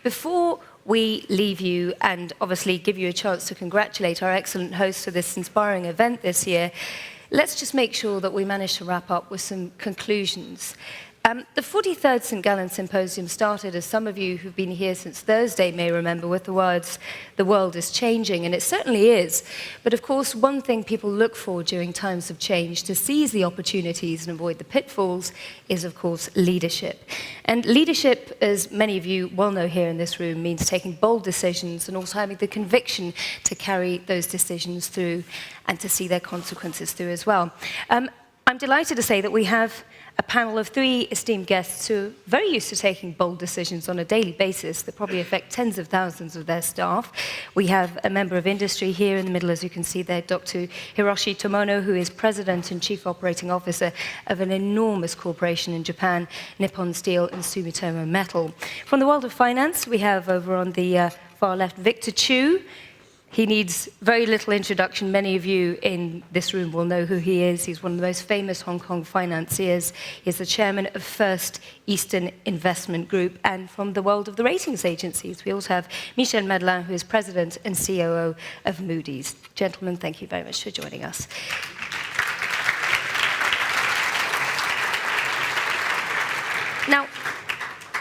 before we leave you and obviously give you a chance to congratulate our excellent hosts for this inspiring event this year, let's just make sure that we manage to wrap up with some conclusions. The 43rd St. Gallen Symposium started, as some of you who've been here since Thursday may remember, with the words, "The world is changing," and it certainly is. But of course, one thing people look for during times of change to seize the opportunities and avoid the pitfalls is, of course, leadership. And leadership, as many of you well know here in this room, means taking bold decisions and also having the conviction to carry those decisions through and to see their consequences through as well. I'm delighted to say that we have a panel of 3 esteemed guests who are very used to taking bold decisions on a daily basis that probably affect tens of thousands of their staff. We have a member of industry here in the middle, as you can see there, Dr. Hiroshi Tomono, who is President and Chief Operating Officer of an enormous corporation in Japan, Nippon Steel and Sumitomo Metal. From the world of finance, we have over on the far left, Victor Chu. He needs very little introduction. Many of you in this room will know who he is. He's one of the most famous Hong Kong financiers. He's the chairman of First Eastern Investment Group. And from the world of the ratings agencies, we also have Michel Madelain, who is president and COO of Moody's. Gentlemen, thank you very much for joining us. Now,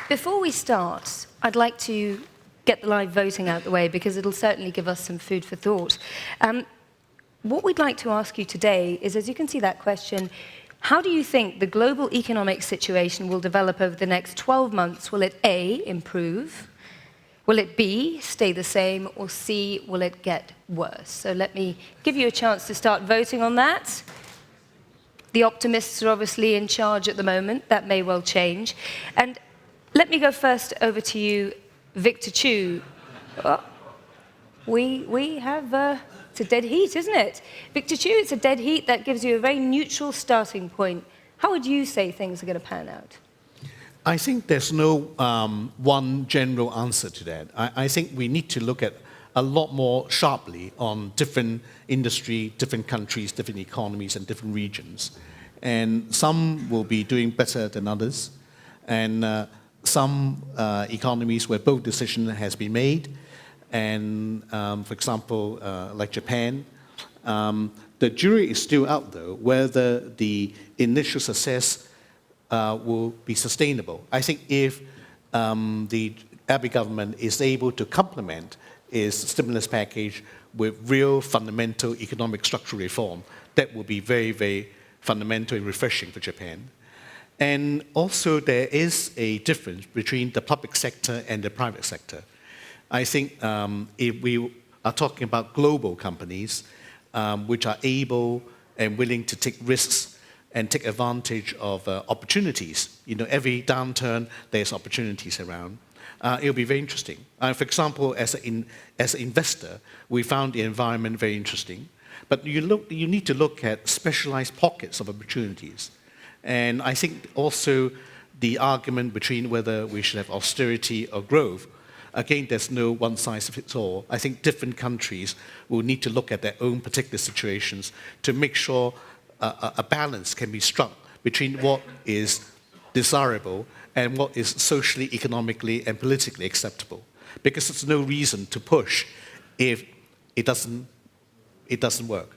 before we start, I'd like to get the live voting out the way, because it'll certainly give us some food for thought. What we'd like to ask you today is, as you can see that question, how do you think the global economic situation will develop over the next 12 months? Will it A, improve? Will it B, stay the same? Or C, will it get worse? So let me give you a chance to start voting on that. The optimists are obviously in charge at the moment. That may well change. And let me go first over to you, Victor Chu. Oh, we have, it's a dead heat, isn't it? Victor Chu, it's a dead heat. That gives you a very neutral starting point. How would you say things are going to pan out? I think there's no one general answer to that. I think we need to look at a lot more sharply on different industry, different countries, different economies, and different regions. And some will be doing better than others. And some economies where both decision has been made, and for example, like Japan, the jury is still out though, whether the initial success will be sustainable. I think if the Abe government is able to complement its stimulus package with real fundamental economic structural reform, that will be very, very fundamental and refreshing for Japan. And also there is a difference between the public sector and the private sector. I think if we are talking about global companies which are able and willing to take risks and take advantage of opportunities, you know, every downturn there's opportunities around. It'll be very interesting. For example, as an investor, we found the environment very interesting. But you need to look at specialized pockets of opportunities. And I think also the argument between whether we should have austerity or growth, again, there's no one size fits all. I think different countries will need to look at their own particular situations to make sure a balance can be struck between what is desirable and what is socially, economically, and politically acceptable. Because there's no reason to push if it doesn't work.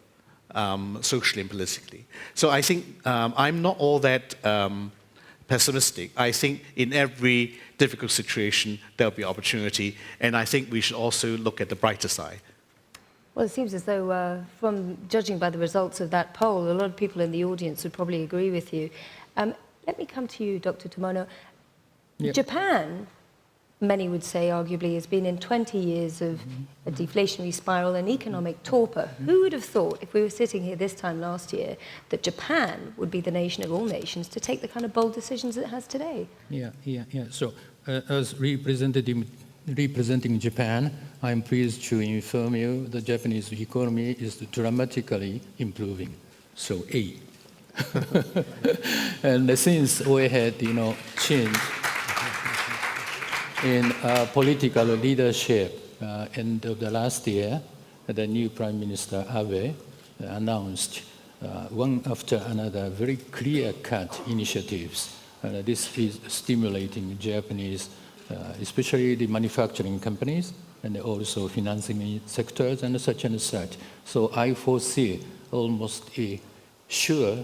Socially and politically. So I think I'm not all that pessimistic. I think in every difficult situation there'll be opportunity, and I think we should also look at the brighter side. Well, it seems as though, from judging by the results of that poll, a lot of people in the audience would probably agree with you. Let me come to you, Dr. Tomono. Yep. Japan, many would say, arguably, has been in 20 years of a deflationary spiral and economic torpor. Who would have thought, if we were sitting here this time last year, that Japan would be the nation of all nations to take the kind of bold decisions it has today? Yeah. So, as representing Japan, I'm pleased to inform you the Japanese economy is dramatically improving. So, A. And since we had, change in political leadership, end of the last year, the new Prime Minister Abe announced one after another very clear-cut initiatives. This is stimulating Japanese especially the manufacturing companies and also financing sectors and such and such. So I foresee almost a sure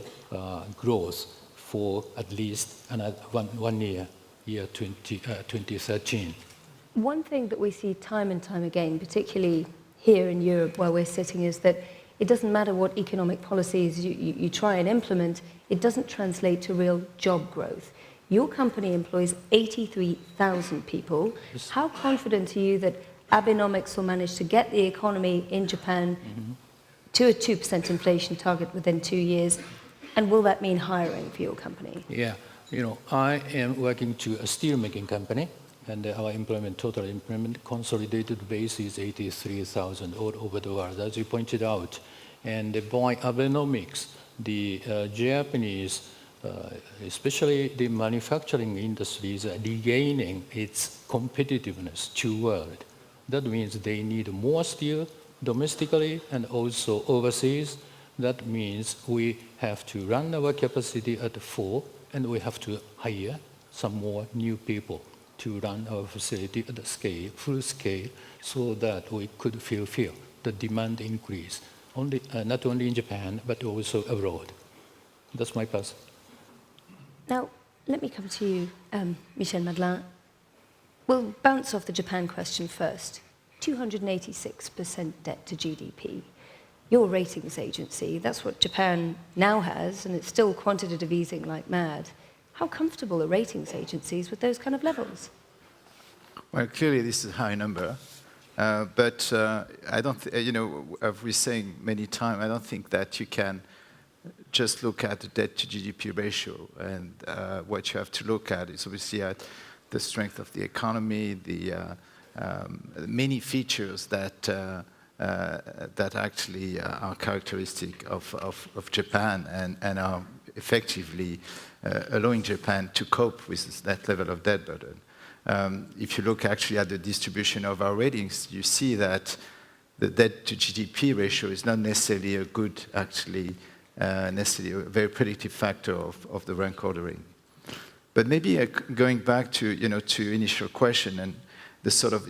growth for at least another one year, 2013. One thing that we see time and time again, particularly here in Europe where we're sitting, is that it doesn't matter what economic policies you try and implement, it doesn't translate to real job growth. Your company employs 83,000 people. Yes. How confident are you that Abenomics will manage to get the economy in Japan to a 2% inflation target within 2 years? And will that mean hiring for your company? Yeah, I am working to a steelmaking company, and our total employment consolidated base is 83,000 all over the world, as you pointed out. And by Abenomics, the Japanese, especially the manufacturing industries, are regaining its competitiveness to world. That means they need more steel domestically and also overseas. That means we have to run our capacity at full, and we have to hire some more new people to run our facility at scale, full scale, so that we could fulfill the demand increase, not only in Japan, but also abroad. That's my path. Now, let me come to you, Michel Madelain. We'll bounce off the Japan question first. 286% debt to GDP. Your ratings agency, that's what Japan now has, and it's still quantitative easing like mad. How comfortable are ratings agencies with those kind of levels? Well, clearly this is a high number, but I don't, as we're saying many times, I don't think that you can just look at the debt to GDP ratio. And what you have to look at is obviously at the strength of the economy, the many features that actually are characteristic of Japan and are effectively allowing Japan to cope with that level of debt burden. If you look actually at the distribution of our ratings, you see that the debt to GDP ratio is not necessarily a good, actually, necessarily a very predictive factor of the rank ordering. But maybe going back to, to initial question and the sort of,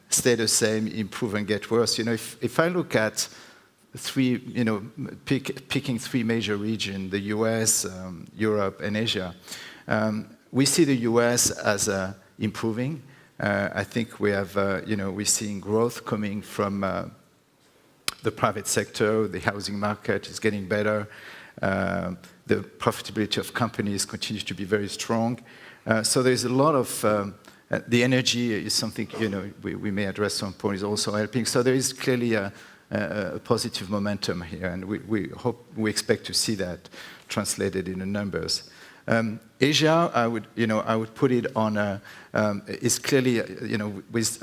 stay the same, improve and get worse. If I look at picking three major regions, the US, Europe, and Asia, we see the US as improving. I think we have, we're seeing growth coming from the private sector. The housing market is getting better. The profitability of companies continues to be very strong. So there's a lot of the energy is something, we may address some point, is also helping. So there is clearly a positive momentum here, and we expect to see that translated in the numbers. Asia, I would put it on is clearly, with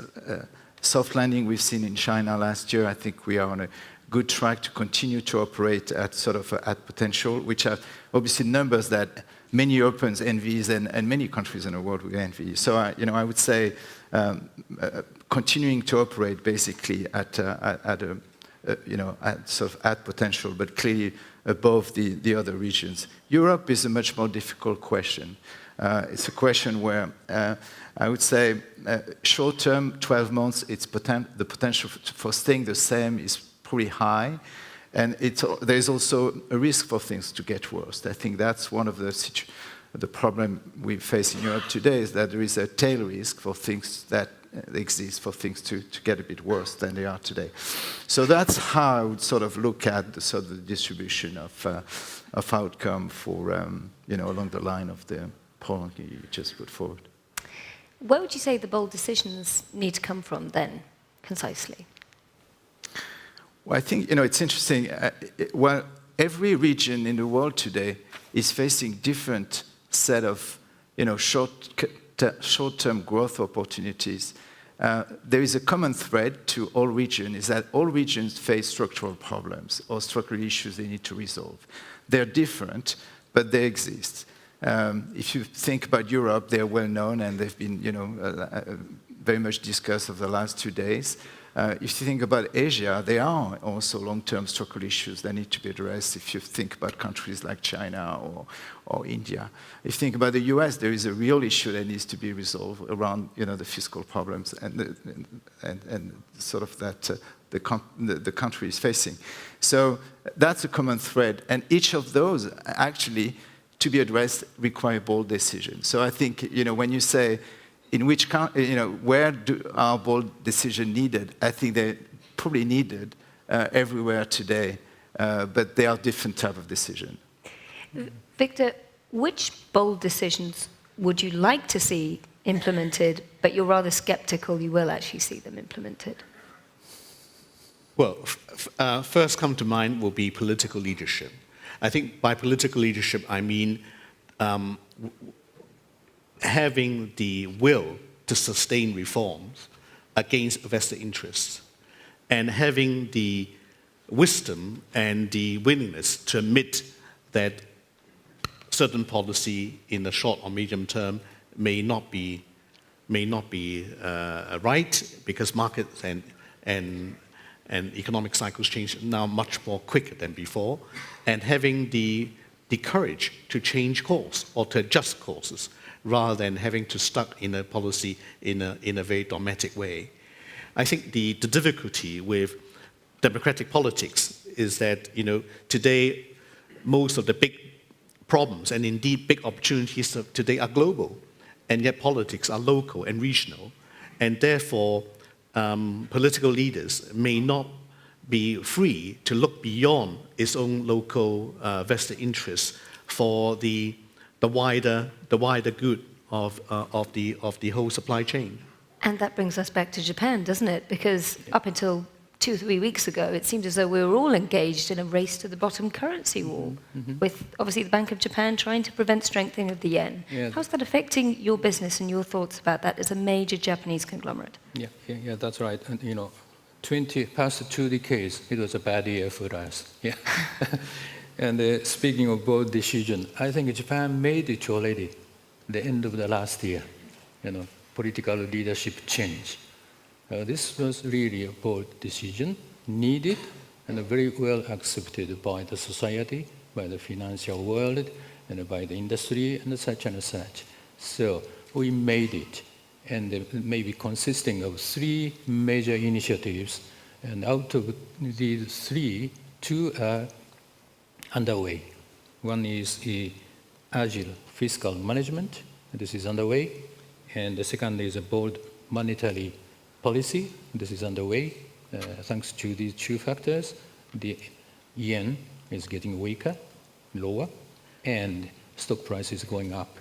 soft landing we've seen in China last year. I think we are on a good track to continue to operate at sort of at potential, which are obviously numbers that many Europeans envy and many countries in the world will envy. So, I would say continuing to operate basically at sort of at potential, but clearly above the other regions. Europe is a much more difficult question. It's a question where I would say short term, 12 months, the potential for staying the same is pretty high. And there's also a risk for things to get worse. I think that's one of the problem we face in Europe today, is that there is a tail risk for things that exist, for things to get a bit worse than they are today. So that's how I would sort of look at the sort of the distribution of outcome for, along the line of the point you just put forward. Where would you say the bold decisions need to come from then, concisely? Well, I think, it's interesting. Well, every region in the world today is facing different set of, short-term growth opportunities. There is a common thread to all regions, is that all regions face structural problems or structural issues they need to resolve. They're different, but they exist. If you think about Europe, they're well known and they've been, very much discussed over the last 2 days. If you think about Asia, there are also long-term structural issues that need to be addressed if you think about countries like China or India. If you think about the US, there is a real issue that needs to be resolved around the fiscal problems and sort of that the country is facing. So that's a common thread. And each of those actually, to be addressed, require bold decisions. So I think, when you say, in which, where are bold decisions needed? I think they're probably needed everywhere today, but they are different type of decisions. Victor, which bold decisions would you like to see implemented, but you're rather skeptical you will actually see them implemented? Well, first come to mind will be political leadership. I think by political leadership, I mean having the will to sustain reforms against vested interests, and having the wisdom and the willingness to admit that certain policy in the short or medium term may not be right, because markets and economic cycles change now much more quicker than before, and having the courage to change course or to adjust courses rather than having to stuck in a policy in a very dogmatic way. I think the difficulty with democratic politics is that today most of the big problems and indeed big opportunities of today are global, and yet politics are local and regional, and therefore political leaders may not be free to look beyond its own local vested interests for the wider good of the whole supply chain. And that brings us back to Japan, doesn't it? Because up until 2 or 3 weeks ago, it seemed as though we were all engaged in a race to the bottom currency war, with obviously the Bank of Japan trying to prevent strengthening of the yen. Yeah. How's that affecting your business and your thoughts about that as a major Japanese conglomerate? Yeah, that's right. And, past 2 decades, it was a bad year for us. Yeah. And speaking of bold decision, I think Japan made it already. The end of the last year, political leadership change. This was really a bold decision, needed and very well accepted by the society, by the financial world, and by the industry, and such and such. So we made it, and maybe consisting of 3 major initiatives, and out of these 3, 2 are underway. One is agile fiscal management. This is underway. And the second is a bold monetary policy. This is underway. Thanks to these 2 factors, the yen is getting weaker, lower, and stock price is going up.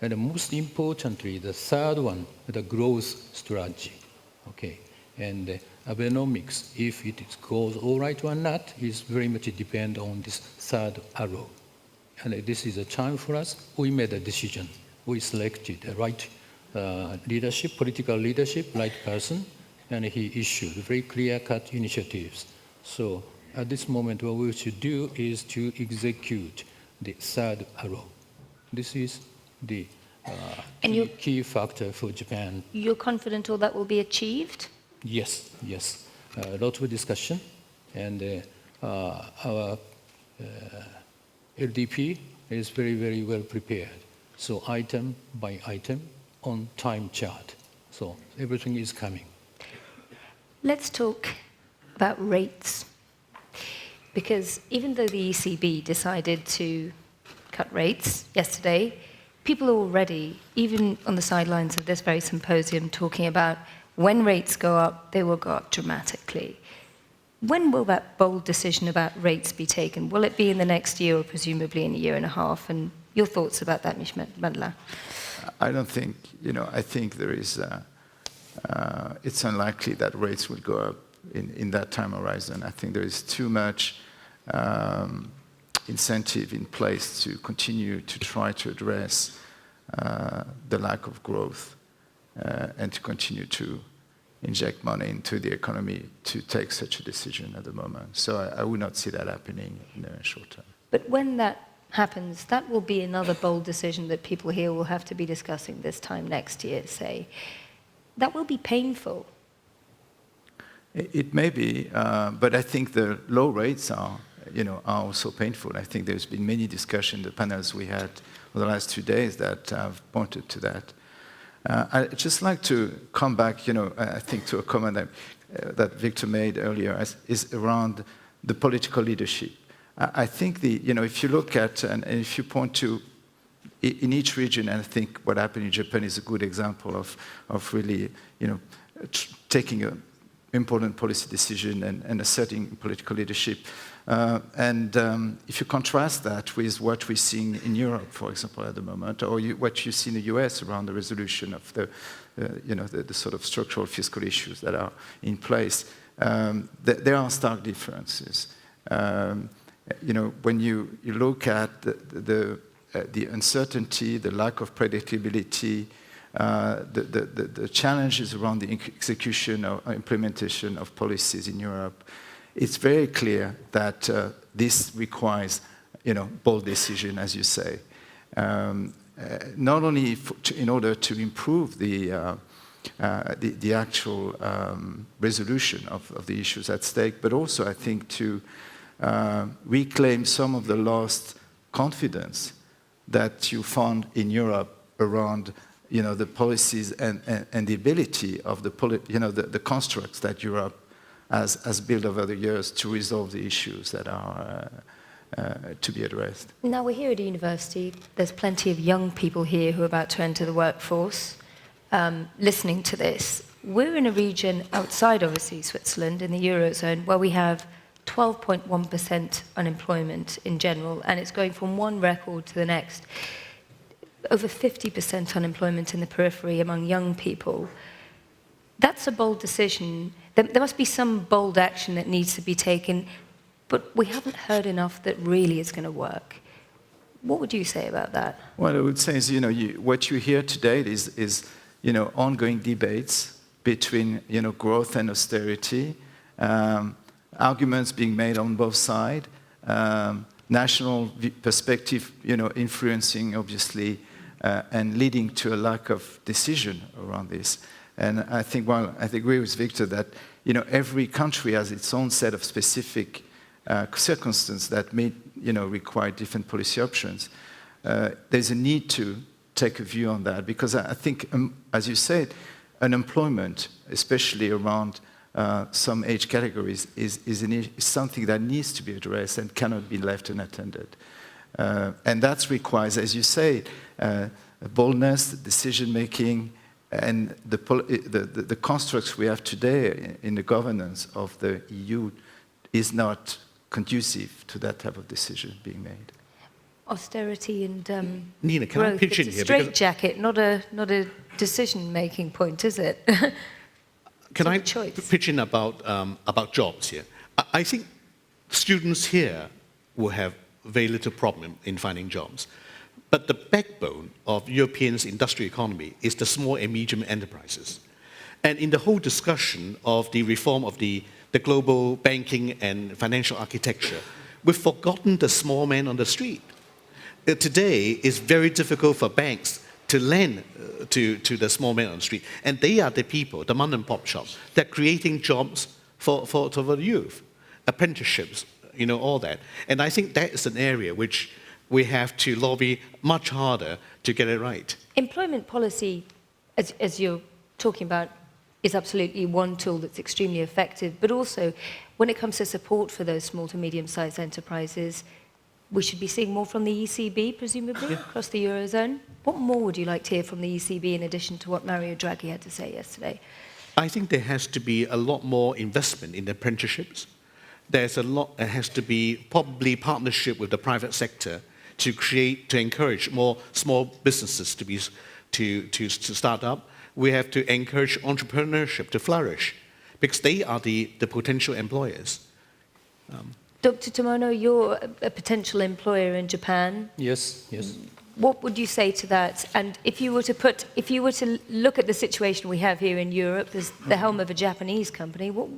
And most importantly, the third one, the growth strategy. Okay. And Abenomics, if it goes all right or not, is very much depend on this third arrow. And this is a time for us. We made a decision. We selected the right leadership, political leadership, right person, and he issued very clear-cut initiatives. So at this moment, what we should do is to execute the third arrow. This is the key factor for Japan. You're confident all that will be achieved? Yes. A lot of discussion, and our LDP is very, very well prepared. So item by item on time chart. So everything is coming. Let's talk about rates. Because even though the ECB decided to cut rates yesterday, people are already, even on the sidelines of this very symposium, talking about when rates go up, they will go up dramatically. When will that bold decision about rates be taken? Will it be in the next year or presumably in a year and a half? And your thoughts about that, Michel Madelain? I don't think, I think there is, it's unlikely that rates will go up in that time horizon. I think there is too much incentive in place to continue to try to address the lack of growth and to continue to inject money into the economy to take such a decision at the moment. So I would not see that happening in the short term. But when that happens, that will be another bold decision that people here will have to be discussing this time next year, say. that will be painful. It may be, but I think the low rates are also painful. I think there's been many discussions, the panels we had over the last 2 days that have pointed to that. I'd just like to come back, I think to a comment that Victor made earlier, is around the political leadership. I think if you look at, and if you point to, in each region, and I think what happened in Japan is a good example of really, taking an important policy decision and asserting political leadership. If you contrast that with what we're seeing in Europe, for example, at the moment, or what you see in the US around the resolution of the sort of structural fiscal issues that are in place, there are stark differences. When you look at the uncertainty, the lack of predictability, the challenges around the execution or implementation of policies in Europe, it's very clear that this requires, bold decision, as you say, not only in order to improve the actual resolution of the issues at stake, but also, I think, to reclaim some of the lost confidence that you found in Europe around, the policies and the ability of the constructs that Europe has built over the years to resolve the issues that are to be addressed. Now, we're here at a university. There's plenty of young people here who are about to enter the workforce listening to this. We're in a region outside, obviously, Switzerland, in the Eurozone, where we have 12.1% unemployment in general, and it's going from one record to the next. Over 50% unemployment in the periphery among young people. That's a bold decision. There must be some bold action that needs to be taken, but we haven't heard enough that really is going to work. What would you say about that? What I would say is, what you hear today is ongoing debates between, growth and austerity, arguments being made on both sides, national perspective, influencing, obviously, and leading to a lack of decision around this. And I think, I agree with Victor that, every country has its own set of specific circumstances that may, require different policy options. There's a need to take a view on that because I think, as you said, unemployment, especially around some age categories, is something that needs to be addressed and cannot be left unattended. And that requires, as you say, boldness, decision-making, and the constructs we have today in the governance of the EU is not conducive to that type of decision being made. Austerity and Nina, can growth. I pitch in It's here? a straitjacket, not a decision-making point, is it? Can I choice. pitch in about jobs here? I think students here will have very little problem in finding jobs. But the backbone of Europeans' industrial economy is the small and medium enterprises. And in the whole discussion of the reform of the global banking and financial architecture, we've forgotten the small man on the street. Today, it's very difficult for banks to lend to the small man on the street. And they are the people, the mom and pop shops, that are creating jobs for the youth, apprenticeships, all that. And I think that is an area which we have to lobby much harder to get it right. Employment policy, as you're talking about, is absolutely one tool that's extremely effective. But also, when it comes to support for those small to medium-sized enterprises, we should be seeing more from the ECB, presumably, across the Eurozone. What more would you like to hear from the ECB in addition to what Mario Draghi had to say yesterday? I think there has to be a lot more investment in apprenticeships. There has to be probably partnership with the private sector to encourage more small businesses to start up. We have to encourage entrepreneurship to flourish because they are the potential employers. Dr. Tomono, you're a potential employer in Japan. Yes. What would you say to that? And if you were to look at the situation we have here in Europe, as the helm of a Japanese company, what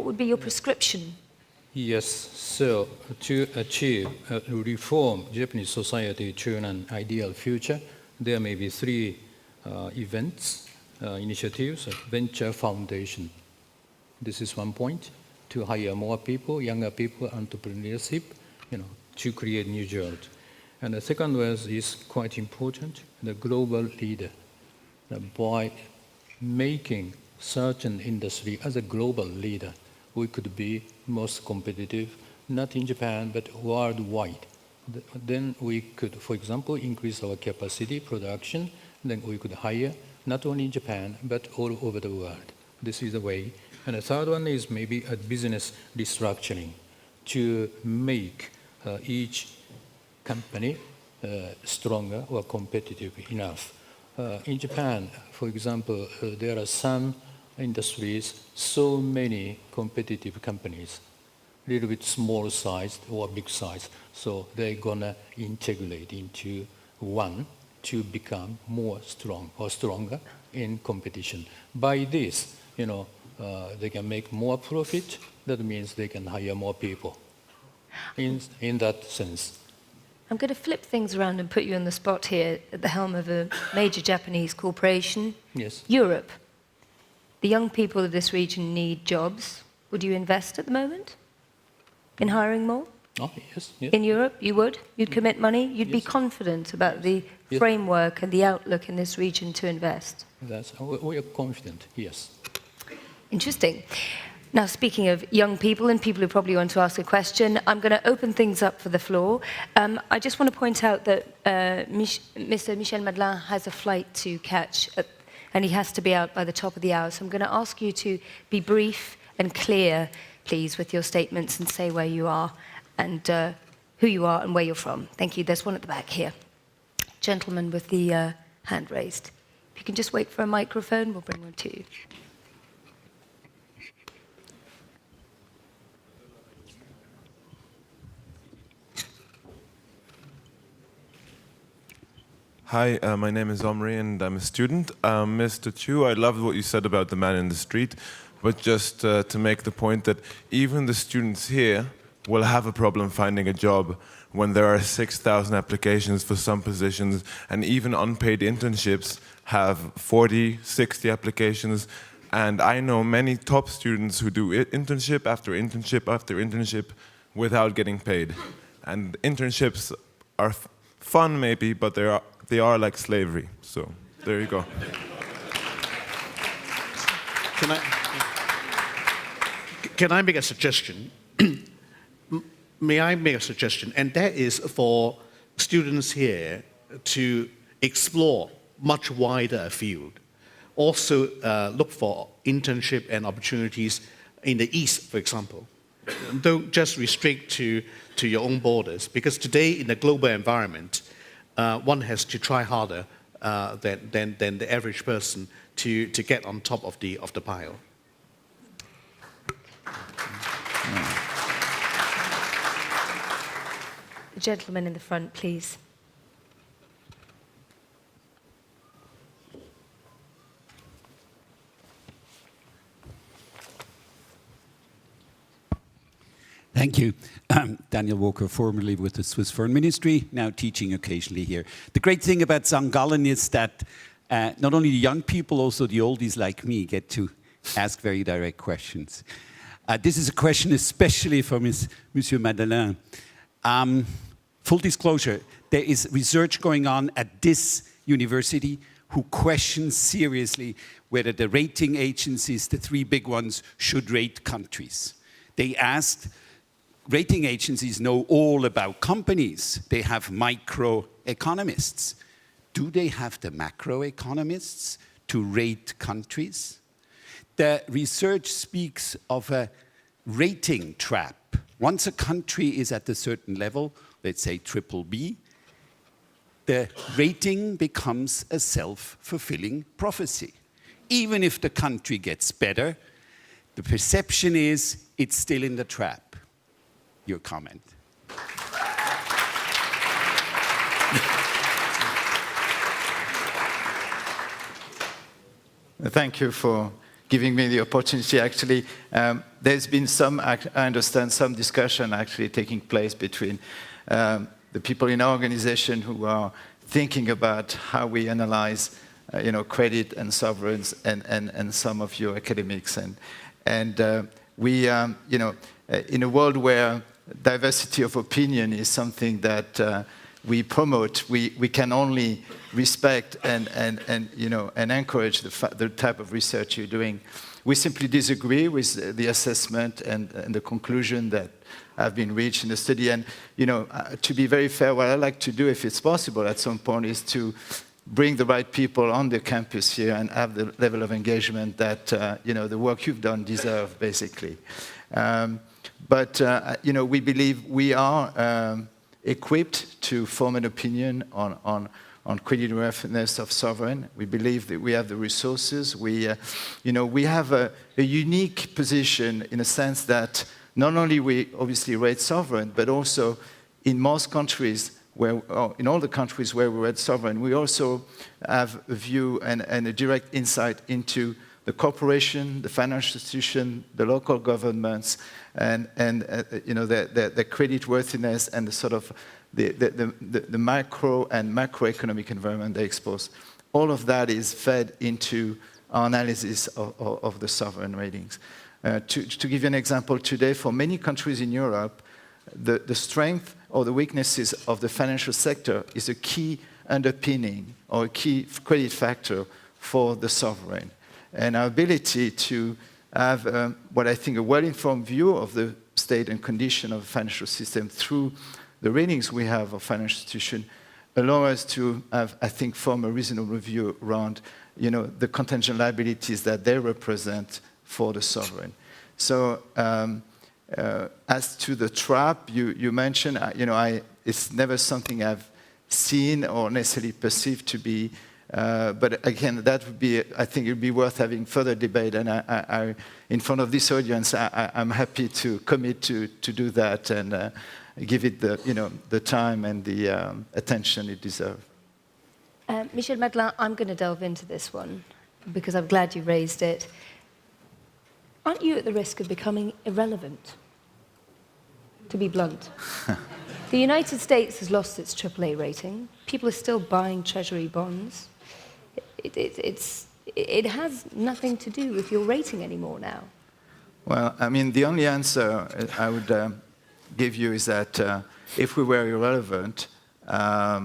would be your prescription? Yes, so to achieve reform Japanese society to an ideal future, there may be three events. initiatives, venture foundation. This is one point, to hire more people, younger people, entrepreneurship, to create new jobs. And the second one is quite important, the global leader. By making certain industry as a global leader, we could be most competitive, not in Japan, but worldwide. Then we could, for example, increase our capacity, production, then we could hire, not only in Japan, but all over the world. This is the way. And the third one is maybe a business restructuring to make each company stronger or competitive enough. In Japan, for example, there are some industries, so many competitive companies, a little bit small size or big size. So they're gonna integrate into one to become more strong or stronger in competition. By this, they can make more profit. That means they can hire more people. In that sense. I'm going to flip things around and put you on the spot here at the helm of a major Japanese corporation. Yes. Europe. The young people of this region need jobs. Would you invest at the moment in hiring more? Oh, yes. Yes. In Europe, you would? You'd commit money? You'd be confident about the framework and the outlook in this region to invest? We are confident, yes. Interesting. Now, speaking of young people and people who probably want to ask a question, I'm going to open things up for the floor. I just want to point out that Mr. Michel Madelain has a flight to catch, and he has to be out by the top of the hour. So I'm going to ask you to be brief and clear, please, with your statements and say where you are and who you are and where you're from. Thank you. There's one at the back here. Gentleman with the hand raised. If you can just wait for a microphone, we'll bring one to you. Hi, my name is Omri and I'm a student. Mr. Chu, I loved what you said about the man in the street, but just to make the point that even the students here will have a problem finding a job when there are 6,000 applications for some positions, and even unpaid internships have 40, 60 applications. And I know many top students who do internship after internship after internship without getting paid. And internships are fun maybe, but they are like slavery. So there you go. Can I make a suggestion? May I make a suggestion? And that is for students here to explore much wider field. Also look for internship and opportunities in the East, for example. Don't just restrict to your own borders, because today in the global environment, one has to try harder than the average person to get on top of the pile. The gentleman in the front, please. Thank you. Daniel Walker, formerly with the Swiss Foreign Ministry, now teaching occasionally here. The great thing about St. Gallen is that not only the young people, also the oldies like me get to ask very direct questions. This is a question especially for Monsieur Madelain. Full disclosure, there is research going on at this university who questions seriously whether the rating agencies, the three big ones, should rate countries. They asked, rating agencies know all about companies. They have microeconomists. Do they have the macroeconomists to rate countries? The research speaks of a rating trap. Once a country is at a certain level, let's say BBB, the rating becomes a self-fulfilling prophecy. Even if the country gets better, the perception is it's still in the trap. Your comment. Thank you for giving me the opportunity. Actually, there's been some, I understand, some discussion actually taking place between the people in our organization who are thinking about how we analyze credit and sovereigns and some of your academics. We, in a world where diversity of opinion is something that we promote, we can only respect and encourage the type of research you're doing. We simply disagree with the assessment and the conclusion that have been reached in the study. And to be very fair, what I'd like to do, if it's possible at some point, is to bring the right people on the campus here and have the level of engagement that the work you've done deserves, basically. We believe we are equipped to form an opinion on creditworthiness of sovereign. We believe that we have the resources. We have a unique position in a sense that not only we obviously rate sovereign, but also in most countries, in all the countries where we rate sovereign, we also have a view and a direct insight into the corporation, the financial institution, the local governments, and the creditworthiness and the sort of the micro and macroeconomic environment they expose. All of that is fed into our analysis of the sovereign ratings. To give you an example, today, for many countries in Europe, the strength or the weaknesses of the financial sector is a key underpinning or a key credit factor for the sovereign. And our ability to have what I think a well-informed view of the state and condition of the financial system through the ratings we have of financial institutions allow us to have, I think, form a reasonable view around the contingent liabilities that they represent for the sovereign. So as to the trap you mentioned, it's never something I've seen or necessarily perceived to be. But again, that would be, I think it would be worth having further debate. And I in front of this audience, I'm happy to commit to do that and give it the time and the attention it deserves. Michel Madelain, I'm going to delve into this one because I'm glad you raised it. Aren't you at the risk of becoming irrelevant, to be blunt? The United States has lost its AAA rating. People are still buying treasury bonds. It has nothing to do with your rating anymore now. Well, I mean, the only answer I would give you is that if we were irrelevant, I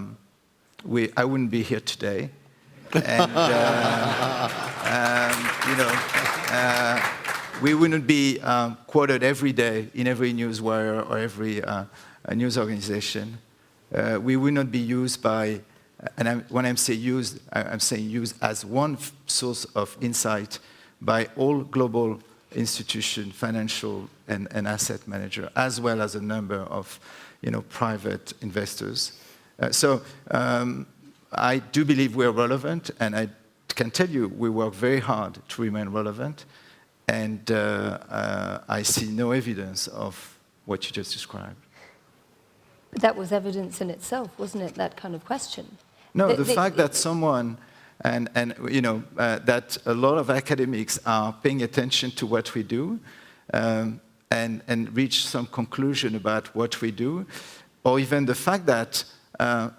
wouldn't be here today. And, we wouldn't be quoted every day in every newswire or every news organization. We would not be used by, and when I say used, I'm saying used as one source of insight by all global institutions, financial and asset manager, as well as a number of private investors. So I do believe we're relevant, and I can tell you we work very hard to remain relevant. And I see no evidence of what you just described. But that was evidence in itself, wasn't it, that kind of question? No, the fact that someone, that a lot of academics are paying attention to what we do and reach some conclusion about what we do, or even the fact that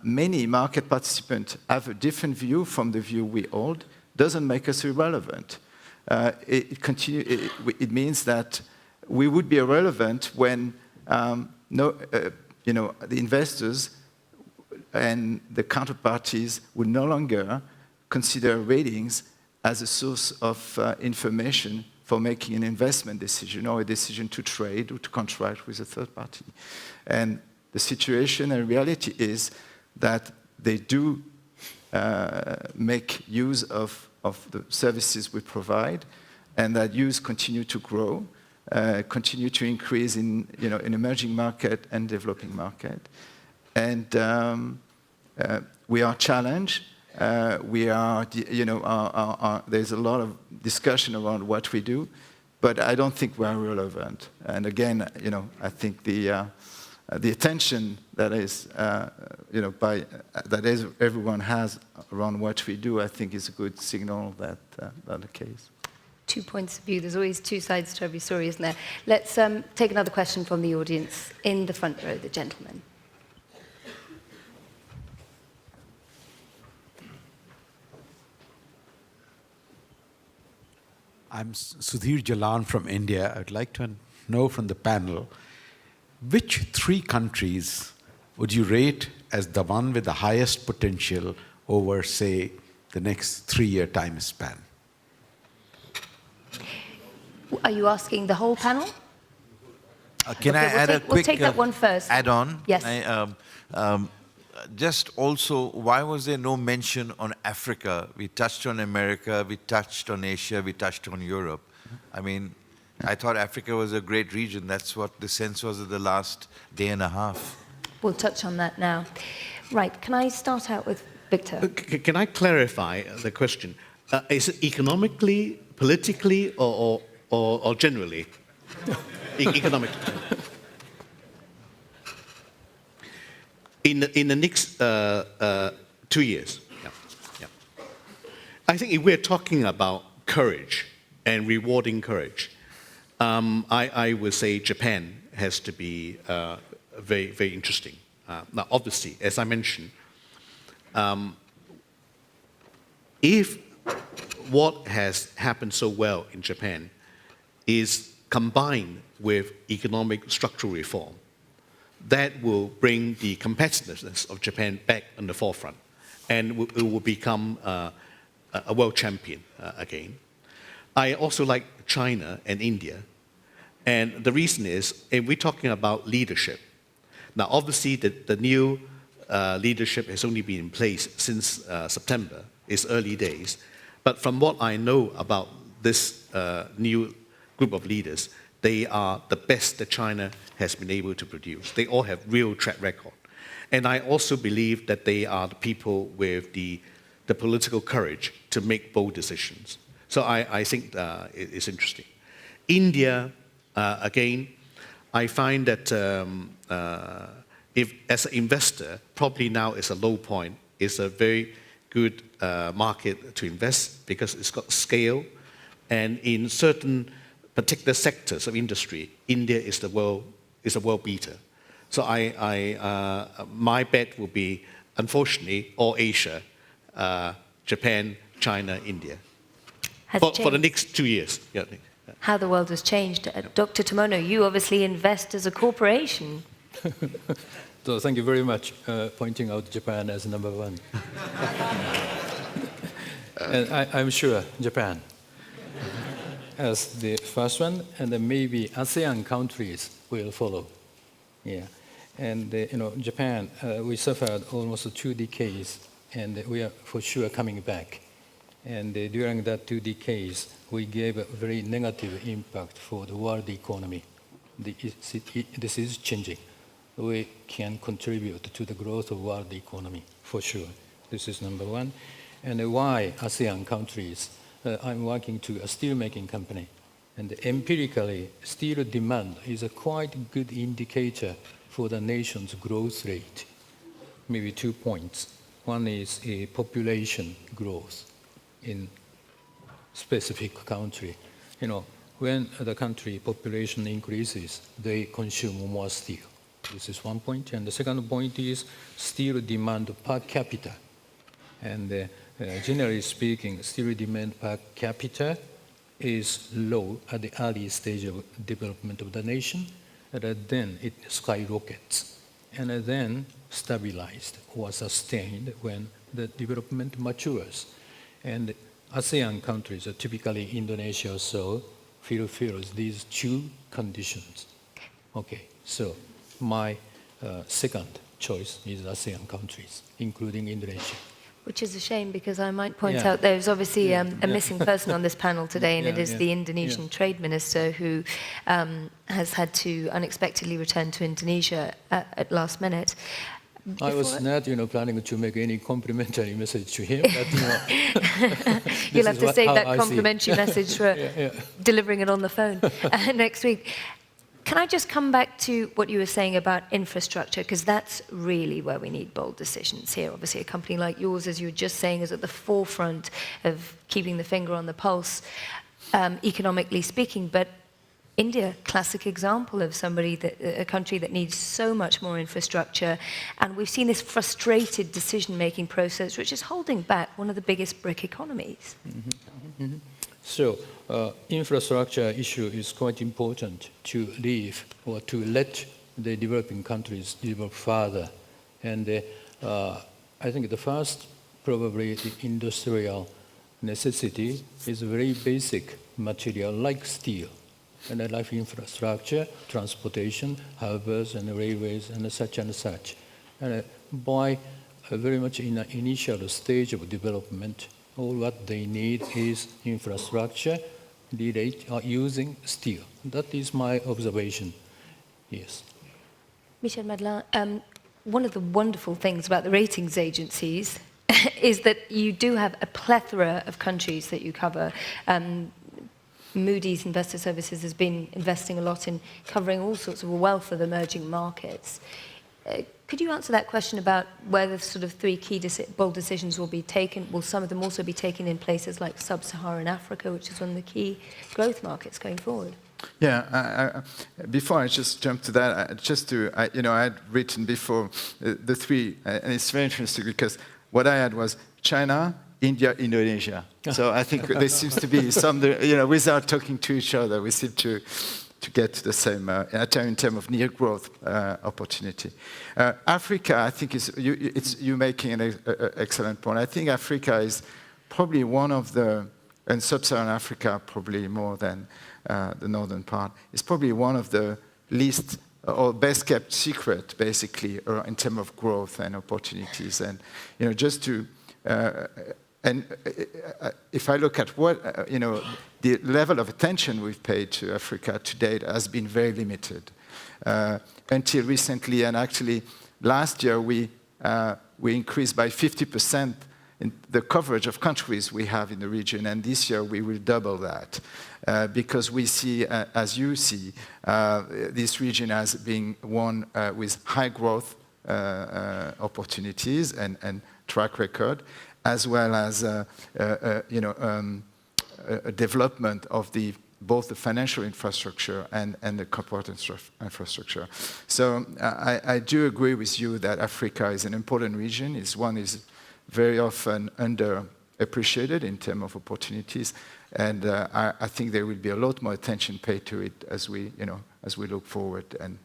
many market participants have a different view from the view we hold, doesn't make us irrelevant. It means that we would be irrelevant when the investors and the counterparties would no longer consider ratings as a source of information for making an investment decision or a decision to trade or to contract with a third party. And the situation and reality is that they do make use of the services we provide, and that use continue to grow, continue to increase in emerging market and developing market. And we are challenged. We are, there's a lot of discussion around what we do, but I don't think we're relevant. And again, I think the attention that is, everyone has around what we do, I think is a good signal that that's the case. 2 points of view. There's always two sides to every story, isn't there? Let's take another question from the audience in the front row, the gentleman. I'm Sudhir Jalan from India. I'd like to know from the panel, which 3 countries would you rate as the one with the highest potential over, say, the next 3-year time span? Are you asking the whole panel? Can I add a quick We'll take that one first. add-on? Yes. Just also, why was there no mention on Africa? We touched on America, we touched on Asia, we touched on Europe. I mean, I thought Africa was a great region. That's what the sense was of the last day and a half. We'll touch on that now. Right, can I start out with Victor? Can I clarify the question? Is it economically, politically, or generally? Economically. In the next 2 years. Yeah. I think if we're talking about courage and rewarding courage, I would say Japan has to be very, very interesting. Now, obviously, as I mentioned, if what has happened so well in Japan is combined with economic structural reform, that will bring the competitiveness of Japan back on the forefront, and it will become a world champion again. I also like China and India, and the reason is, if we're talking about leadership, now obviously the new leadership has only been in place since September. It's early days, but from what I know about this new group of leaders, they are the best that China has been able to produce. They all have real track record. And I also believe that they are the people with the political courage to make bold decisions. So I think it's interesting. India, again, I find that if as an investor, probably now is a low point. It's a very good market to invest because it's got scale. And in certain particular sectors of industry, India is a world beater. So my bet will be, unfortunately, all Asia, Japan, China, India, for the next 2 years. Yeah. How the world has changed. Dr. Tomono, you obviously invest as a corporation. So thank you very much pointing out Japan as number 1. And I'm sure Japan as the first one, and then maybe ASEAN countries will follow. Yeah, and Japan, we suffered almost 2 decades, and we are for sure coming back. And during that 2 decades, we gave a very negative impact for the world economy. This is changing. We can contribute to the growth of world economy, for sure. This is number 1. And why ASEAN countries? I'm working to a steel-making company. And empirically, steel demand is a quite good indicator for the nation's growth rate. Maybe 2 points. One is a population growth in specific country. When the country population increases, they consume more steel. This is 1 point. And the second point is steel demand per capita. And generally speaking, steel demand per capita is low at the early stage of development of the nation, and then it skyrockets, and then stabilized or sustained when the development matures. And ASEAN countries, typically Indonesia or so, fulfills these 2 conditions. Okay, so my second choice is ASEAN countries, including Indonesia. Which is a shame, because I might point out there's obviously a missing person on this panel today, and it is the Indonesian trade minister who has had to unexpectedly return to Indonesia at last minute. I was not, planning to make any complimentary message to him, but You'll have to save that complimentary message for delivering it on the phone next week. Can I just come back to what you were saying about infrastructure, because that's really where we need bold decisions here. Obviously, a company like yours, as you were just saying, is at the forefront of keeping the finger on the pulse, economically speaking. But India, classic example of a country that needs so much more infrastructure. And we've seen this frustrated decision-making process, which is holding back one of the biggest BRIC economies. So infrastructure issue is quite important to leave or to let the developing countries develop further. And I think the first, probably the industrial necessity is a very basic material like steel. And I like infrastructure, transportation, harbors and railways and such and such. And by very much in an initial stage of development, all what they need is infrastructure using steel. That is my observation. Yes. Michel Madelain, one of the wonderful things about the ratings agencies is that you do have a plethora of countries that you cover. Moody's Investor Services has been investing a lot in covering all sorts of a wealth of emerging markets. Could you answer that question about whether sort of 3 key bold decisions will be taken? Will some of them also be taken in places like sub-Saharan Africa, which is one of the key growth markets going forward? Yeah, before I just jump to that, I had written before the 3, and it's very interesting because what I had was China, India, Indonesia. So I think there seems to be some, without talking to each other, we seem to get to the same in terms of near growth opportunity. Africa, I think, you're making an excellent point. I think Africa is probably one of the, and sub-Saharan Africa probably more than the northern part, is probably one of the least or best kept secret, basically, in terms of growth and opportunities. And just to if I look at what, the level of attention we've paid to Africa to date has been very limited until recently. And actually, last year, we increased by 50% in the coverage of countries we have in the region. And this year, we will double that because we see, as you see, this region as being one with high growth opportunities and track record, as well as a development of both the financial infrastructure and the corporate infrastructure. So I do agree with you that Africa is an important region. One is very often underappreciated in terms of opportunities, and I think there will be a lot more attention paid to it as we look forward, and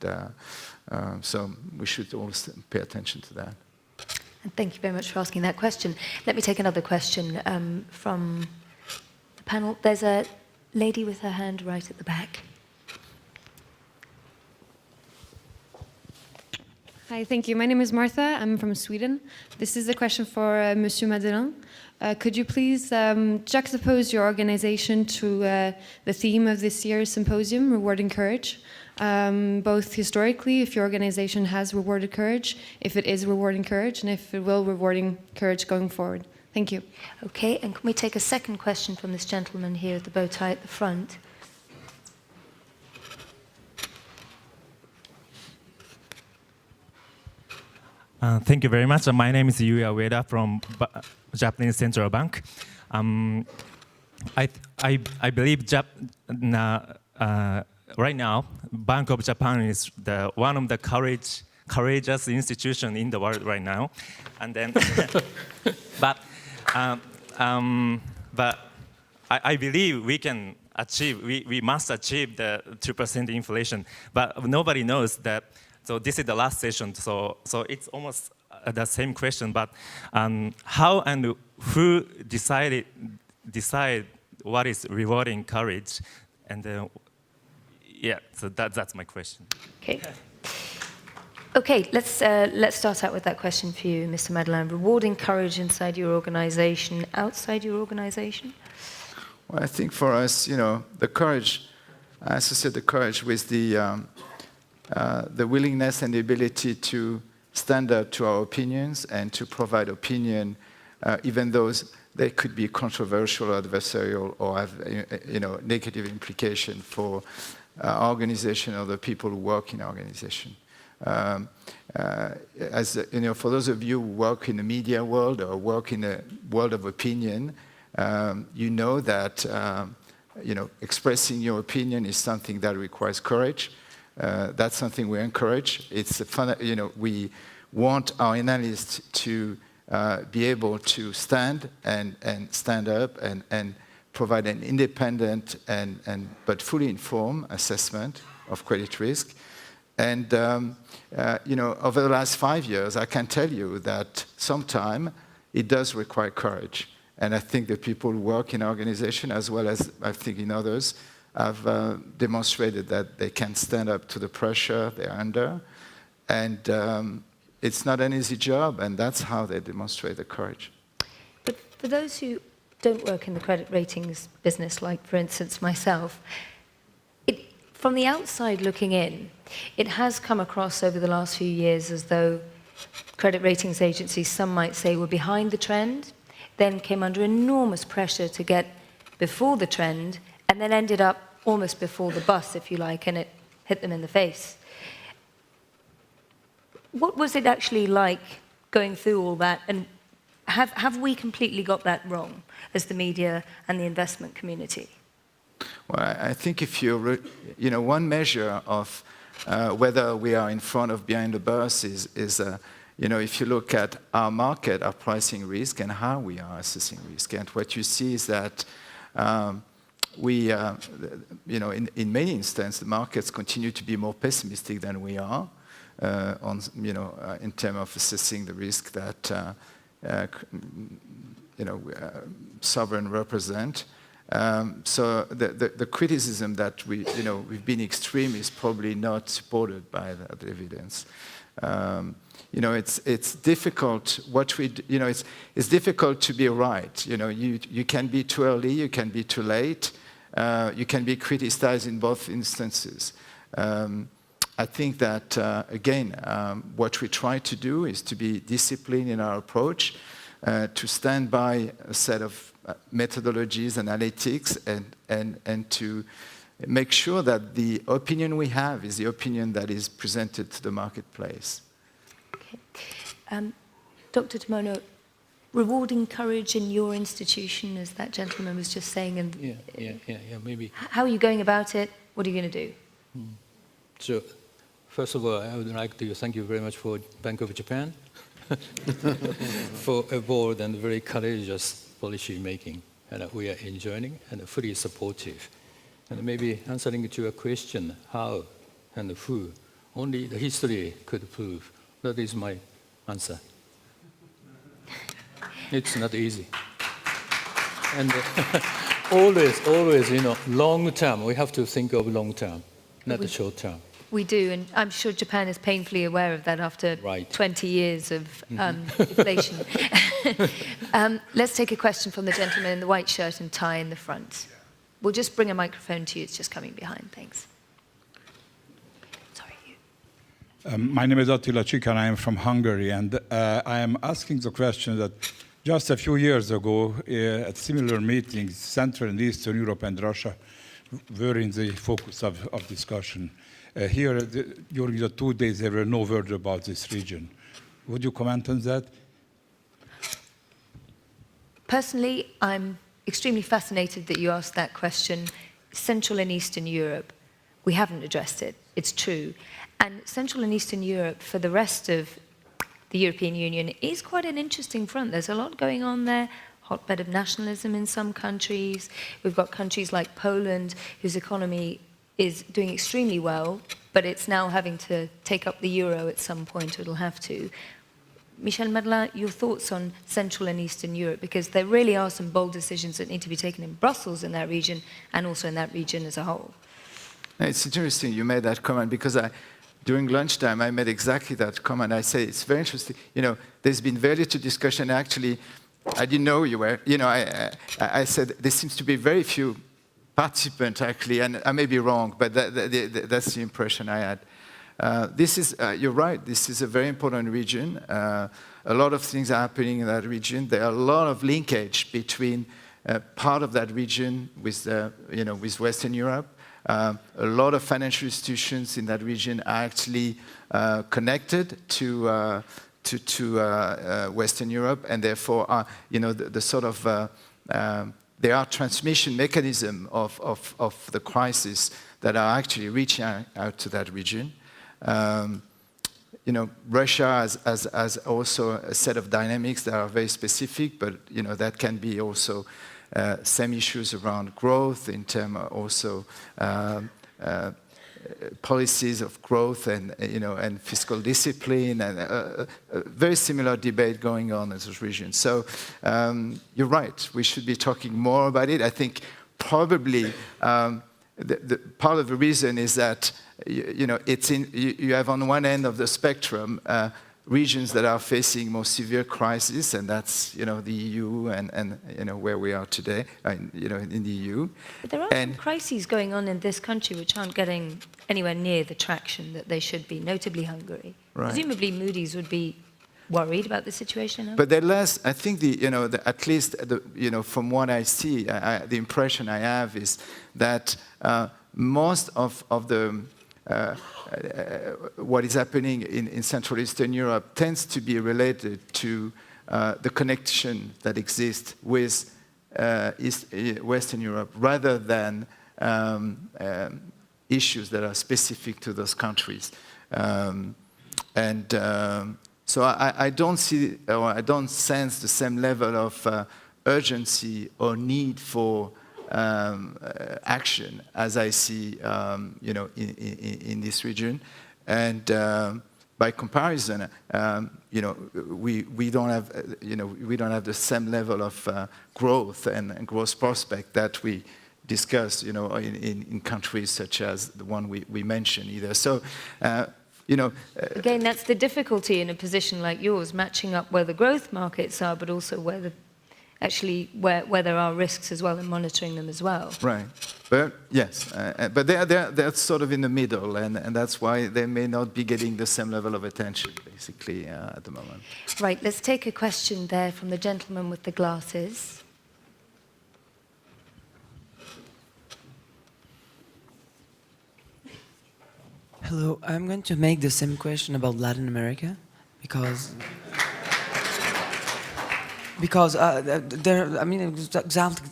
so we should always pay attention to that. And thank you very much for asking that question. Let me take another question from the panel. There's a lady with her hand right at the back. Hi, thank you. My name is Martha. I'm from Sweden. This is a question for Monsieur Madelain. Could you please juxtapose your organization to the theme of this year's symposium, Rewarding Courage? Both historically, if your organization has rewarded courage, if it is rewarding courage, and if it will rewarding courage going forward. Thank you. Okay, and can we take a second question from this gentleman here with the bow tie at the front? Thank you very much. My name is Yuya Ueda from Japanese Central Bank. I believe right now, Bank of Japan is one of the courageous institutions in the world right now, and then, but I believe we can achieve. We must achieve the 2% inflation, but nobody knows that. So this is the last session. So it's almost the same question, but how and who decide what is rewarding courage, and yeah, so that's my question. Okay. Okay, let's start out with that question for you, Mr. Madelain. Rewarding courage inside your organization, outside your organization? Well, I think for us, the courage, I associate the courage with the willingness and the ability to stand up to our opinions and to provide opinion, even though they could be controversial, adversarial, or have negative implication for our organization or the people who work in our organization. For those of you who work in the media world or work in the world of opinion, you know that expressing your opinion is something that requires courage. That's something we encourage. It's we want our analysts to be able to stand and stand up and provide an independent but fully informed assessment of credit risk. And over the last 5 years, I can tell you that sometimes it does require courage. And I think the people who work in our organization, as well as I think in others, have demonstrated that they can stand up to the pressure they're under. And it's not an easy job, and that's how they demonstrate the courage. But for those who don't work in the credit ratings business, like, for instance, myself, from the outside looking in, it has come across over the last few years as though credit ratings agencies, some might say, were behind the trend, then came under enormous pressure to get before the trend, and then ended up almost before the bus, if you like, and it hit them in the face. What was it actually like going through all that, and have we completely got that wrong as the media and the investment community? Well, I think if one measure of whether we are in front or behind the bus is if you look at our market, our pricing risk, and how we are assessing risk. And what you see is that in many instances, the markets continue to be more pessimistic than we are in terms of assessing the risk that sovereign represent. So the criticism that we've been extreme is probably not supported by that evidence. It's difficult. It's difficult to be right. You can be too early, you can be too late, you can be criticized in both instances. I think that again, what we try to do is to be disciplined in our approach, to stand by a set of methodologies, analytics, and to make sure that the opinion we have is the opinion that is presented to the marketplace. Okay. Dr. Tomono, rewarding courage in your institution, as that gentleman was just saying. And maybe. How are you going about it? What are you going to do? So, first of all, I would like to thank you very much for Bank of Japan for a bold and very courageous policy making, and we are enjoying and fully supportive. And maybe answering to your question, how and who, only the history could prove. That is my answer. It's not easy. And always, long term, we have to think of long term, not the short term. We do, and I'm sure Japan is painfully aware of that after 20 years of inflation. Let's take a question from the gentleman in the white shirt and tie in the front. We'll just bring a microphone to you. It's just coming behind. Thanks. Sorry, you. My name is Attila Csika, and I am from Hungary. And I am asking the question that just a few years ago, at similar meetings, Central and Eastern Europe and Russia were in the focus of discussion. Here, during the 2 days, there were no words about this region. Would you comment on that? Personally, I'm extremely fascinated that you asked that question. Central and Eastern Europe, we haven't addressed it. It's true. And Central and Eastern Europe, for the rest of the European Union, is quite an interesting front. There's a lot going on there. Hotbed of nationalism in some countries. We've got countries like Poland, whose economy is doing extremely well, but it's now having to take up the euro at some point, it'll have to. Michel Madelain, your thoughts on Central and Eastern Europe, because there really are some bold decisions that need to be taken in Brussels in that region, and also in that region as a whole. It's interesting you made that comment, because during lunchtime I made exactly that comment. I say it's very interesting. There's been very little discussion. Actually, I didn't know you were. I said there seems to be very few participant, actually, and I may be wrong, but that's the impression I had. You're right, this is a very important region. A lot of things are happening in that region. There are a lot of linkage between part of that region with Western Europe. A lot of financial institutions in that region are actually connected to Western Europe, and therefore, the sort of there are transmission mechanisms of the crisis that are actually reaching out to that region. Russia has also a set of dynamics that are very specific, but that can be also same issues around growth, in terms also policies of growth and and fiscal discipline, and a very similar debate going on in this region. So you're right. We should be talking more about it. I think probably the part of the reason is that you have on one end of the spectrum regions that are facing more severe crises, and that's the EU and where we are today, in the EU. But there are some crises going on in this country which aren't getting anywhere near the traction that they should be, notably Hungary. Right. Presumably Moody's would be worried about the situation now? But they're less. I think at least from what I see, the impression I have is that most of the what is happening in Central Eastern Europe tends to be related to the connection that exists with Western Europe, rather than issues that are specific to those countries. So I don't see, or I don't sense the same level of urgency or need for action as I see, in this region. And by comparison, we don't have, the same level of growth and growth prospect that we discuss, in countries such as the one we mentioned either. So. Again, that's the difficulty in a position like yours, matching up where the growth markets are, but also where where there are risks as well, and monitoring them as well. Right. But yes, but they're sort of in the middle, and that's why they may not be getting the same level of attention, basically, at the moment. Right. Let's take a question there from the gentleman with the glasses. Hello, I'm going to make the same question about Latin America because it's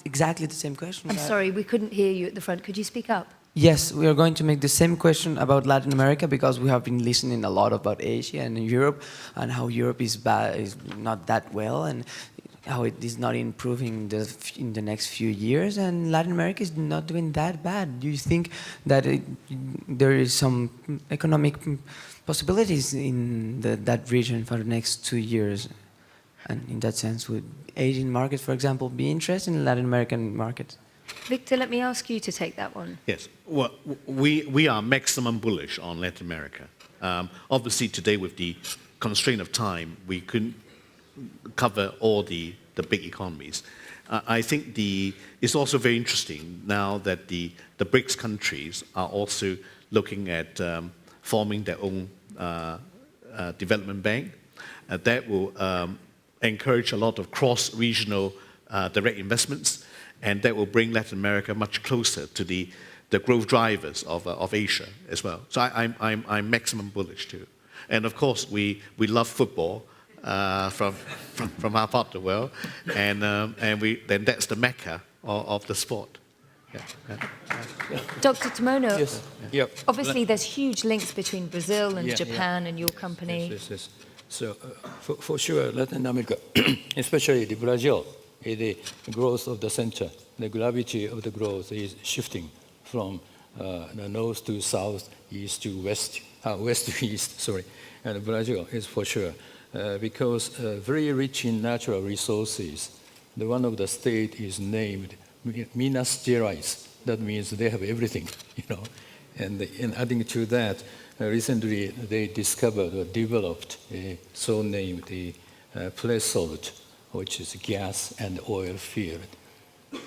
exactly the same question. I'm sorry, we couldn't hear you at the front. Could you speak up? Yes, we are going to make the same question about Latin America because we have been listening a lot about Asia and Europe and how Europe is not that well, and how it is not improving in the next few years, and Latin America is not doing that bad. Do you think that there is some economic possibilities in that region for the next 2 years? And in that sense, would Asian markets, for example, be interested in Latin American markets? Victor, let me ask you to take that one. Yes. Well, we are maximum bullish on Latin America. Obviously, today with the constraint of time, we couldn't cover all the big economies. I think it's also very interesting now that the BRICS countries are also looking at forming their own development bank. That will encourage a lot of cross-regional direct investments, and that will bring Latin America much closer to the growth drivers of Asia as well. So I'm maximum bullish too. And of course, we love football. From our part of the world, and then that's the mecca of the sport. Yeah. Dr. Tomono, Yes. Yep. Obviously there's huge links between Brazil and Japan and your company. Yes. So for sure, Latin America, especially the Brazil, the growth of the center, the gravity of the growth is shifting from the north to south, east to west, west to east. Sorry, and Brazil is for sure. Because very rich in natural resources. One of the state is named Minas Gerais. That means they have everything, And adding to that, recently they discovered or developed a so-named pre-salt, which is gas and oil field.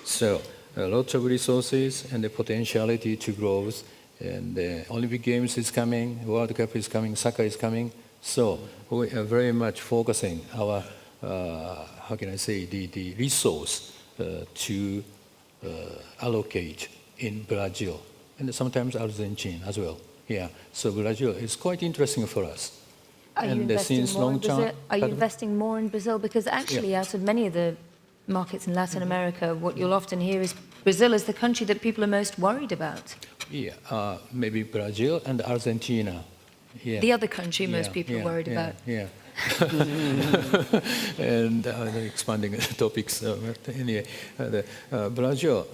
So a lot of resources and the potentiality to growth. And the Olympic Games is coming, World Cup is coming, soccer is coming. So we are very much focusing our, the resource to allocate in Brazil, and sometimes Argentina as well. Yeah, so Brazil is quite interesting for us. Are you investing more in Brazil? Because actually, out of many of the markets in Latin America, what you'll often hear is Brazil is the country that people are most worried about. Yeah, maybe Brazil and Argentina. Yeah. The other country most people are worried about. Yeah, and expanding topics. But anyway, Brazil,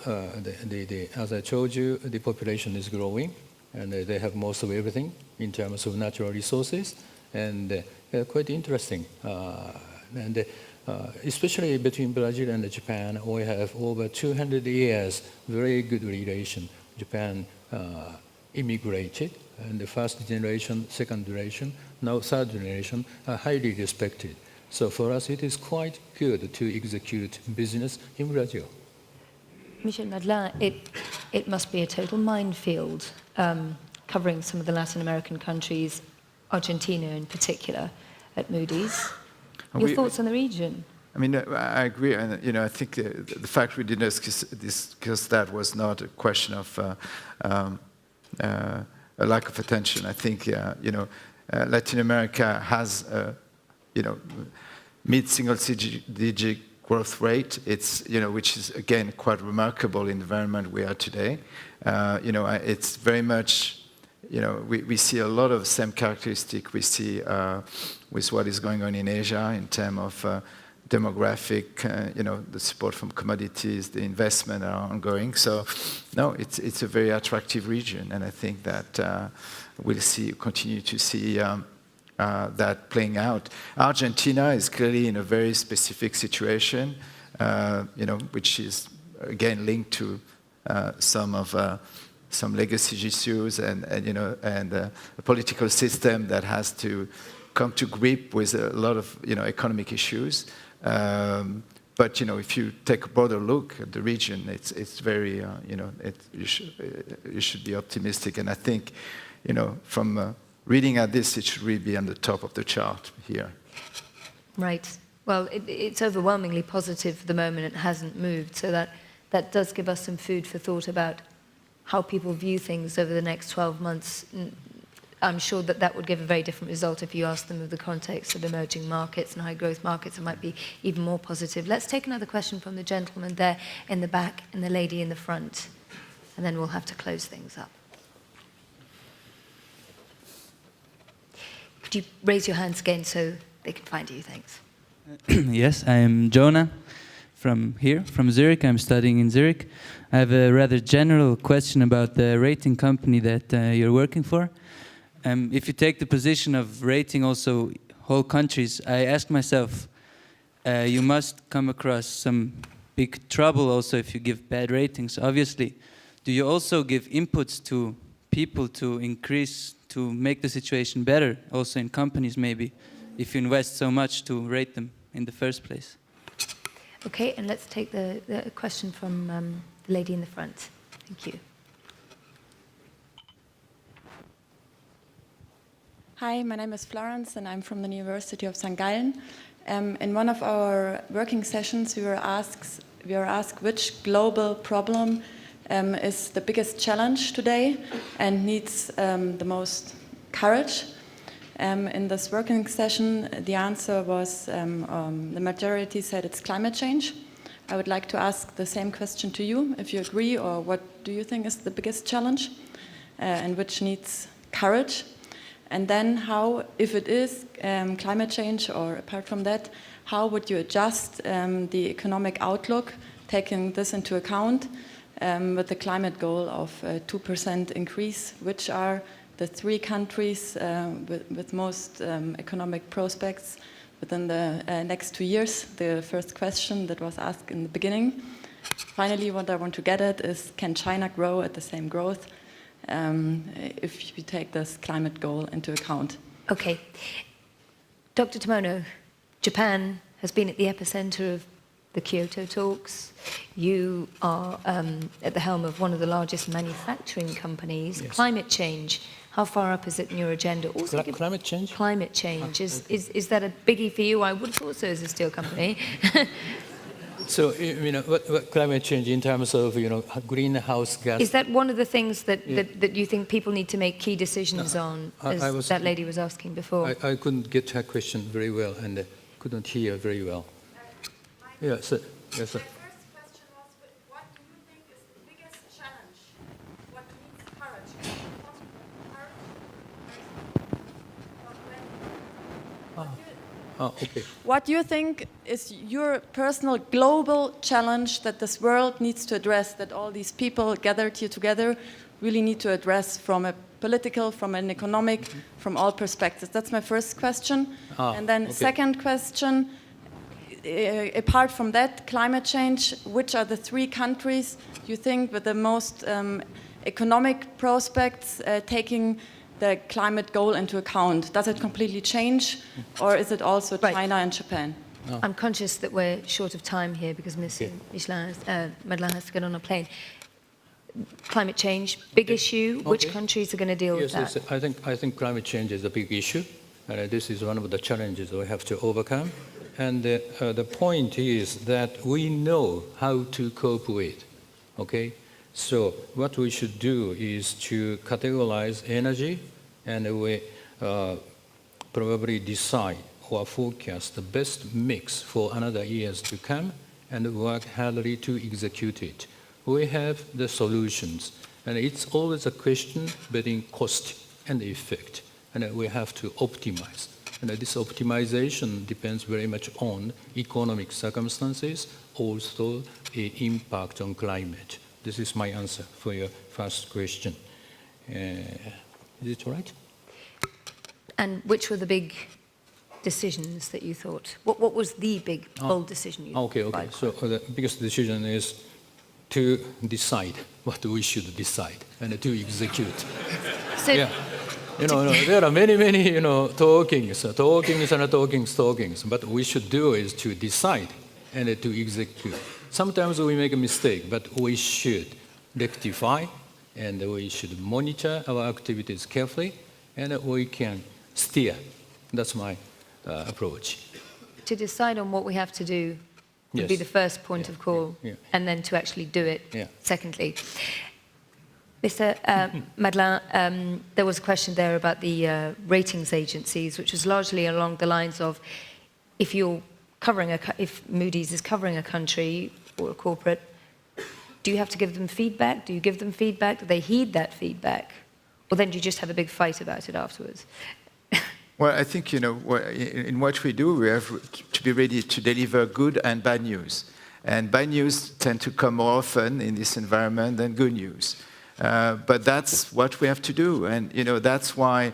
as I told you, the population is growing, and they have most of everything in terms of natural resources, and quite interesting. Especially between Brazil and Japan, we have over 200 years very good relation. Japan immigrated, and the first generation, second generation, now third generation are highly respected. So for us, it is quite good to execute business in Brazil. Michel Madelain, it must be a total minefield covering some of the Latin American countries, Argentina in particular, at Moody's. Your thoughts on the region? I mean, I agree, and I think the fact we didn't discuss that was not a question of a lack of attention. I think Latin America has mid-single-digit growth rate. It's which is again quite remarkable in the environment we are today. It's very much. We see a lot of same characteristic we see with what is going on in Asia in terms of demographic, the support from commodities, the investment are ongoing. So, no, it's a very attractive region, and I think that we'll continue to see that playing out. Argentina is clearly in a very specific situation, which is again linked to some legacy issues and a political system that has to come to grip with a lot of economic issues. But if you take a broader look at the region, it's very you should be optimistic. And I think from reading at this, it should really be on the top of the chart here. Right. Well, it's overwhelmingly positive for the moment. It hasn't moved, so that does give us some food for thought about how people view things over the next 12 months. I'm sure that would give a very different result if you asked them of the context of emerging markets and high growth markets. It might be even more positive. Let's take another question from the gentleman there in the back and the lady in the front, and then we'll have to close things up. Could you raise your hands again so they can find you? Thanks. Yes, I am Jonah from Zurich. I'm studying in Zurich. I have a rather general question about the rating company that you're working for. If you take the position of rating also whole countries, I ask myself, you must come across some big trouble also if you give bad ratings, obviously. Do you also give inputs to people to make the situation better, also in companies maybe, if you invest so much to rate them in the first place? Okay, and let's take the question from the lady in the front. Thank you. Hi, my name is Florence, and I'm from the University of St. Gallen. In one of our working sessions, we were asked which global problem is the biggest challenge today and needs the most courage. In this working session, the answer was the majority said it's climate change. I would like to ask the same question to you, if you agree, or what do you think is the biggest challenge and which needs courage? And then how, if it is climate change or apart from that, how would you adjust the economic outlook, taking this into account with the climate goal of 2% increase? Which are the three countries with most economic prospects within the next 2 years? The first question that was asked in the beginning. Finally, what I want to get at is, can China grow at the same growth if you take this climate goal into account? Okay. Dr. Tomono, Japan has been at the epicenter of the Kyoto talks. You are at the helm of one of the largest manufacturing companies. Yes. Climate change, how far up is it in your agenda? Also, climate change? Climate change. Is that a biggie for you? I would have thought so as a steel company. So, what climate change in terms of, greenhouse gas? Is that one of the things that you think people need to make key decisions on, as that lady was asking before? I couldn't get her question very well and couldn't hear very well. Yes, sir. Yes, sir. My first question was, what do you think is the biggest challenge? What needs courage? Okay. What do you think is your personal global challenge that this world needs to address, that all these people gathered here together really need to address from a political, from an economic, from all perspectives? That's my first question. And then second question, apart from that, climate change, which are the 3 countries you think with the most economic prospects taking the climate goal into account? Does it completely change, or is it also China and Japan? No. I'm conscious that we're short of time here because Michel Madelain has to get on a plane. Climate change, big issue. Which countries are going to deal with that? Yes, I think climate change is a big issue, and this is one of the challenges we have to overcome. And the point is that we know how to cope with. Okay, so what we should do is to categorize energy, and we probably decide or forecast the best mix for another years to come, and work hardly to execute it. We have the solutions, and it's always a question between cost and effect, and we have to optimize. And this optimization depends very much on economic circumstances, also the impact on climate. This is my answer for your first question. Is it right? And which were the big decisions that you thought? What was the big, bold decision you thought? Okay. So the biggest decision is to decide what we should decide and to execute. So, yeah. There are many, talkings, but we should do is to decide and to execute. Sometimes we make a mistake, but we should rectify, and we should monitor our activities carefully, and we can steer. That's my approach. To decide on what we have to do would be the first point of call, and then to actually do it, secondly. Mr. Madelain, there was a question there about the ratings agencies, which was largely along the lines of if Moody's is covering a country or a corporate, do you have to give them feedback? Do you give them feedback? Do they heed that feedback? Or then do you just have a big fight about it afterwards? Well, I think, in what we do, we have to be ready to deliver good and bad news. And bad news tend to come more often in this environment than good news. But that's what we have to do. And, that's why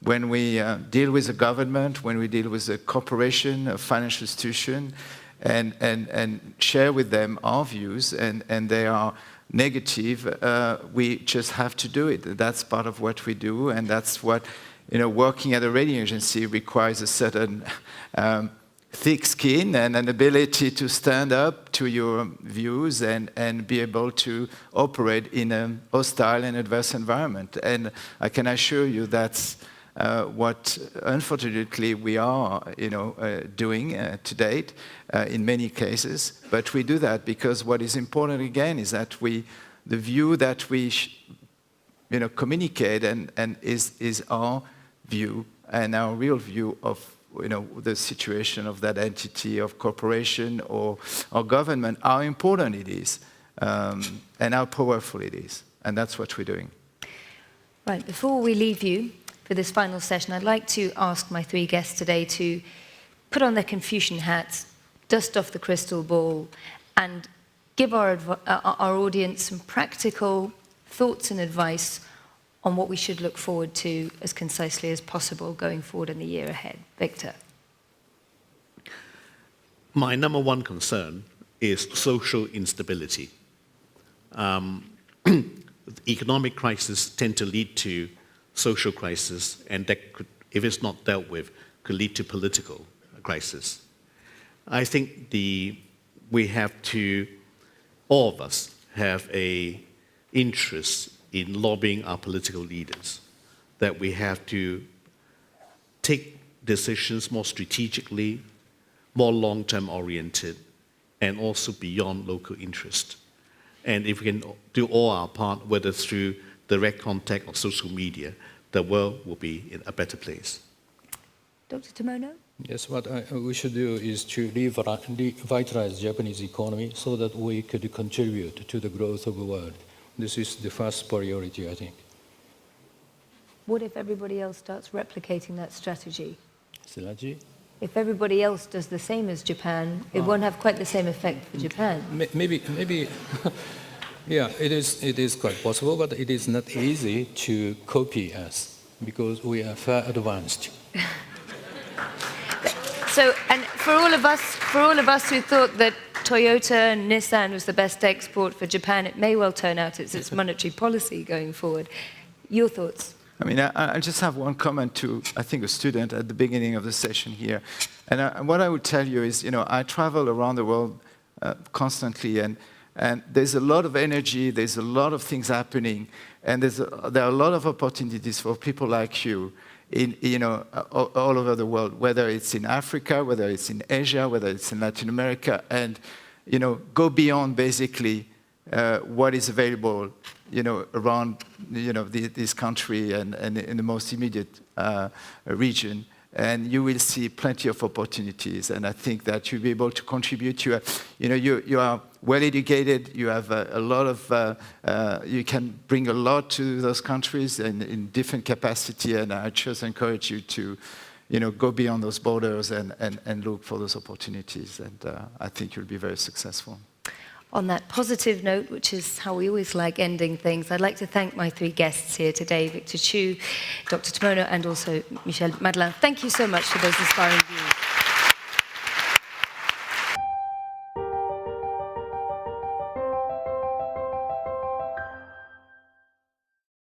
when we deal with a government, when we deal with a corporation, a financial institution, and share with them our views, and they are negative, we just have to do it. That's part of what we do, and that's what, working at a rating agency requires a certain thick skin and an ability to stand up to your views and be able to operate in a hostile and adverse environment. And I can assure you that's what, unfortunately, we are, doing to date in many cases. But we do that because what is important, again, is that the view that we communicate and is our view and our real view of the situation of that entity, of corporation or government, how important it is and how powerful it is. And that's what we're doing. Right, before we leave you for this final session, I'd like to ask my 3 guests today to put on their Confucian hats, dust off the crystal ball, and give our audience some practical thoughts and advice on what we should look forward to as concisely as possible going forward in the year ahead. Victor. My number one concern is social instability. Economic crises tend to lead to social crisis, and that could, if it's not dealt with, could lead to political crisis. I think we have to, all of us, have an interest in lobbying our political leaders, that we have to take decisions more strategically, more long-term oriented, and also beyond local interest. And if we can do all our part, whether through direct contact or social media, the world will be in a better place. Dr. Tomono? Yes, what we should do is to revitalize Japanese economy so that we could contribute to the growth of the world. This is the first priority, I think. What if everybody else starts replicating that strategy? Strategy? if everybody else does the same as Japan, it won't have quite the same effect for Japan. Maybe, yeah, it is quite possible, but it is not easy to copy us because we are far advanced. So, and for all of us who thought that Toyota and Nissan was the best export for Japan, it may well turn out it's its monetary policy going forward. Your thoughts? I mean, I just have one comment to, I think, a student at the beginning of the session here. And what I would tell you is, I travel around the world constantly, and there's a lot of energy, there's a lot of things happening, and there are a lot of opportunities for people like you all over the world, whether it's in Africa, whether it's in Asia, whether it's in Latin America, and go beyond basically what is available around this country and in the most immediate region, and you will see plenty of opportunities. And I think that you'll be able to contribute. You are well educated. You have a lot of. You can bring a lot to those countries and in different capacity. And I just encourage you to, go beyond those borders and look for those opportunities. And I think you'll be very successful. On that positive note, which is how we always like ending things, I'd like to thank my three guests here today, Victor Chu, Dr. Tomono, and also Michel Madelain. Thank you so much for those inspiring views.